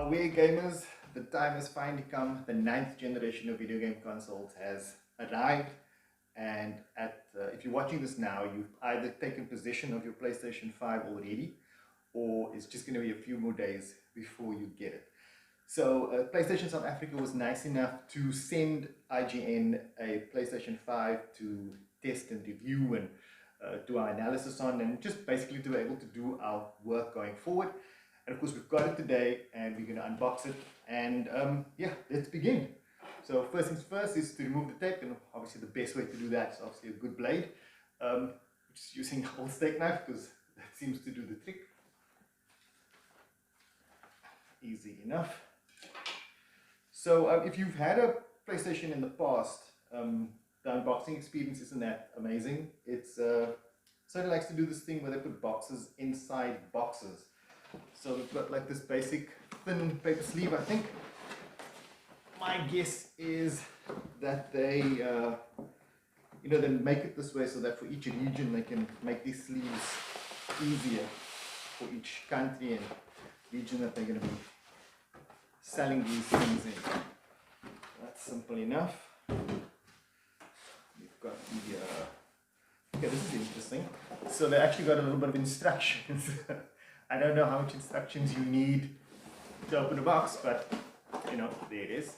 Aware gamers, the time has finally come. The 9th generation of video game consoles has arrived, and if you're watching this now, you've either taken possession of your PlayStation 5 already, or it's just going to be a few more days before you get it. So PlayStation South Africa was nice enough to send IGN a PlayStation 5 to test and review and do our analysis on, and just basically to be able to do our work going forward. And of course we've got it today and we're going to unbox it, and yeah, let's begin. So first things first is to remove the tape, and obviously the best way to do that is obviously a good blade. Just using a old steak knife because that seems to do the trick. Easy enough. So if you've had a PlayStation in the past, the unboxing experience isn't that amazing. It's Sony likes to do this thing where they put boxes inside boxes. So we've got like this basic thin paper sleeve. I think my guess is that they they make it this way so that for each region they can make these sleeves easier for each country and region that they're going to be selling these things in. That's simple enough. We've got the okay, this is interesting. So they actually got a little bit of instructions. I don't know how much instructions you need to open a box, but you know, there it is.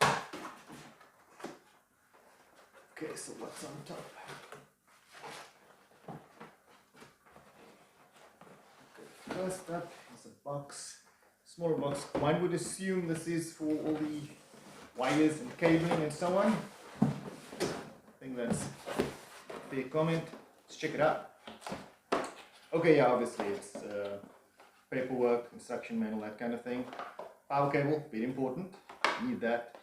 Okay. Okay, so what's on top? Okay, first up is a box, smaller box. One would assume this is for all the wires and cabling and so on. I think that's a fair comment. Let's check it out. Okay, yeah, obviously it's paperwork, instruction manual, that kind of thing. Power cable, very important, need that.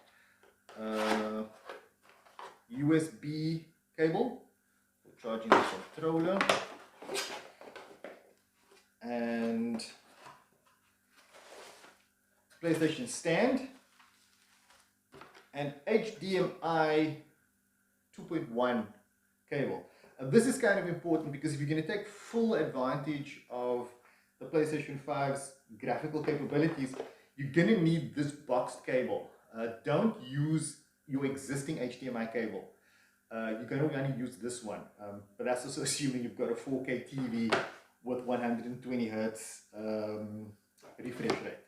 USB cable for charging the controller. And PlayStation stand. And HDMI 2.1 cable. This is kind of important because if you're going to take full advantage of the PlayStation 5's graphical capabilities, you're going to need this boxed cable. Don't use your existing HDMI cable. You can only use this one, but that's also assuming you've got a 4K TV with 120 Hertz refresh rate.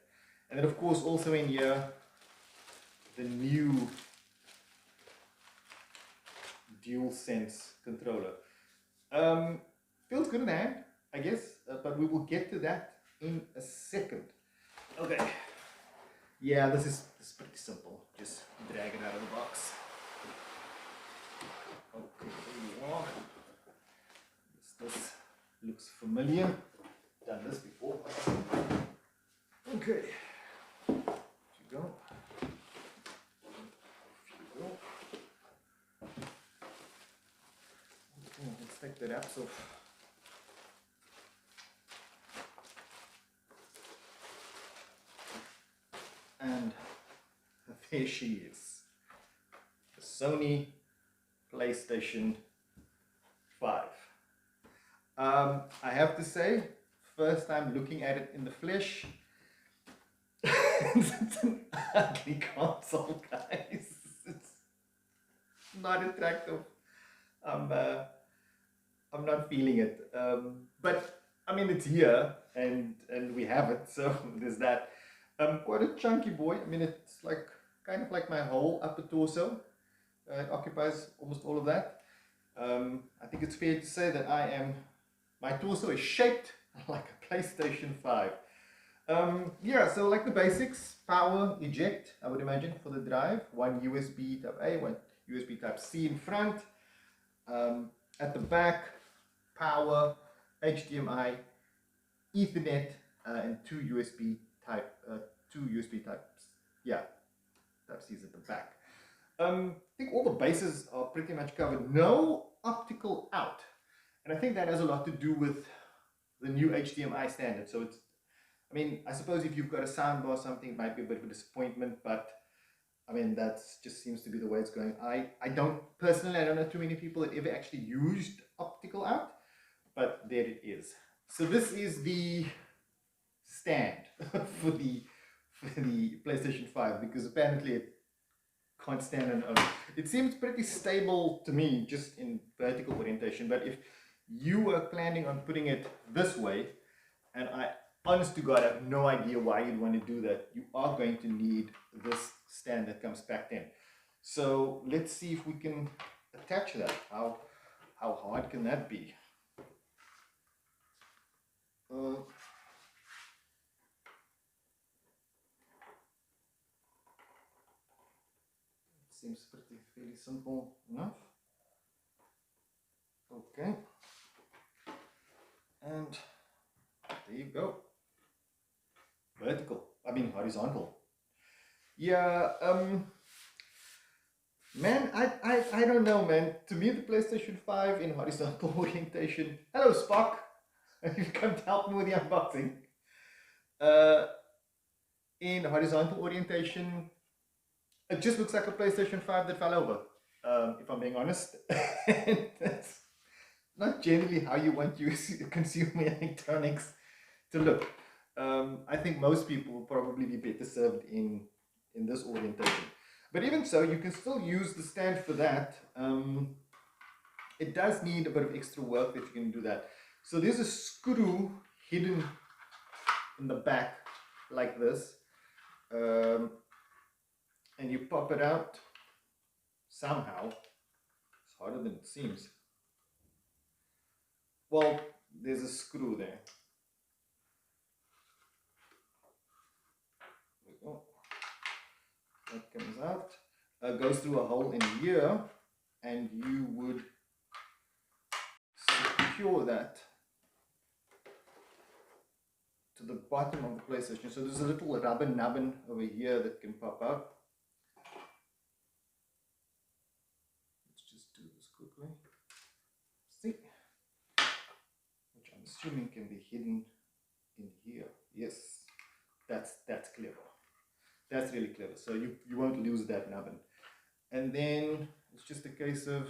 And then of course also in here, the new DualSense controller. Feels good in the hand, I guess, but we will get to that in a second. Okay, yeah, this is pretty simple. Just drag it out of the box. Okay, here you are. This looks familiar. Done this before. Okay, here you go. Let's take the wraps off. And there she is. The Sony PlayStation 5. I have to say, first time looking at it in the flesh, it's an ugly console, guys. It's not attractive. I'm not feeling it, but I mean it's here and we have it, so there's that. Quite a chunky boy. I mean it's like kind of like my whole upper torso. It occupies almost all of that. I think it's fair to say that my torso is shaped like a PlayStation 5. Yeah, so like the basics: power, eject, I would imagine, for the drive. One USB type A, one USB type C in front. At the back, power, HDMI, Ethernet, and two USB types. Yeah, type C's at the back. I think all the bases are pretty much covered. No optical out, and I think that has a lot to do with the new HDMI standard. So it's, I mean, I suppose if you've got a soundbar or something, it might be a bit of a disappointment, but I mean, that just seems to be the way it's going. I don't know too many people that ever actually used optical out, but there it is. So this is the stand for the PlayStation 5, because apparently it can't stand on own. It seems pretty stable to me just in vertical orientation, but if you were planning on putting it this way, and I honest to God have no idea why you'd want to do that, you are going to need this stand that comes packed in. So let's see if we can attach that. How hard can that be? Seems fairly simple enough. Okay, and there you go. Vertical, I mean horizontal. Yeah, man, I don't know, man. To me, the PlayStation 5 in horizontal orientation. Hello, Spock. You've come to help me with the unboxing. In horizontal orientation, it just looks like a PlayStation 5 that fell over, if I'm being honest. That's not generally how you want your consumer electronics to look. I think most people will probably be better served in this orientation. But even so, you can still use the stand for that. It does need a bit of extra work that you can do that. So there's a screw hidden in the back like this. And you pop it out somehow. It's harder than it seems. Well, there's a screw there. There we go. That comes out. Goes through a hole in here, and you would secure that to the bottom of the PlayStation. So there's a little rubber nubbin over here that can pop out. Let's just do this quickly. See? Which I'm assuming can be hidden in here. Yes, that's clever. That's really clever. So you won't lose that nubbin. And then it's just a case of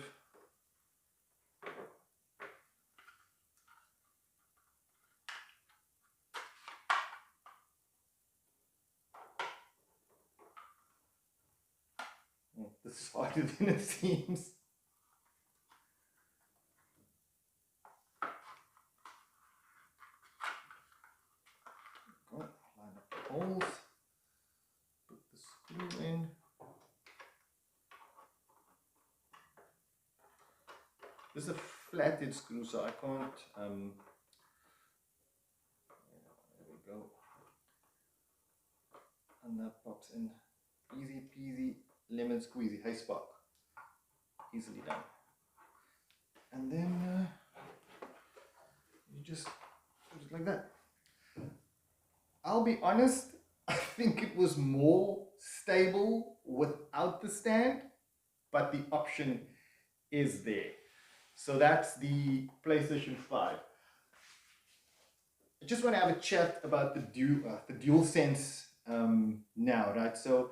this is harder than it seems. Line up the holes, put the screw in. This is a flathead screw, so I can't. There we go. And that pops in. Easy peasy, lemon squeezy. Hey, Spock. Easily done. And then you just put it like that. I'll be honest, I think it was more stable without the stand, but the option is there. So that's the PlayStation 5. I just want to have a chat about the DualSense now, right? So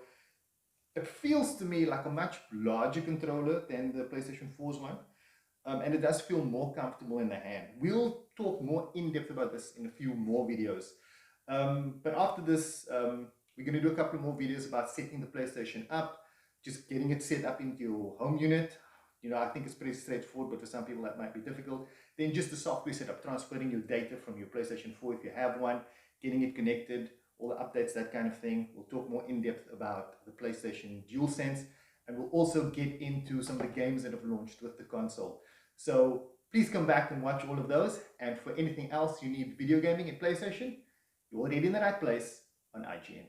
it feels to me like a much larger controller than the PlayStation 4's one. And it does feel more comfortable in the hand. We'll talk more in depth about this in a few more videos. But after this, we're going to do a couple more videos about setting the PlayStation up, just getting it set up into your home unit. You know, I think it's pretty straightforward, but for some people that might be difficult. Then just the software setup, transferring your data from your PlayStation 4 if you have one, getting it connected, all the updates, that kind of thing. We'll talk more in depth about the PlayStation DualSense, and we'll also get into some of the games that have launched with the console. So please come back and watch all of those. And for anything else you need video gaming and PlayStation, you're already in the right place on IGN.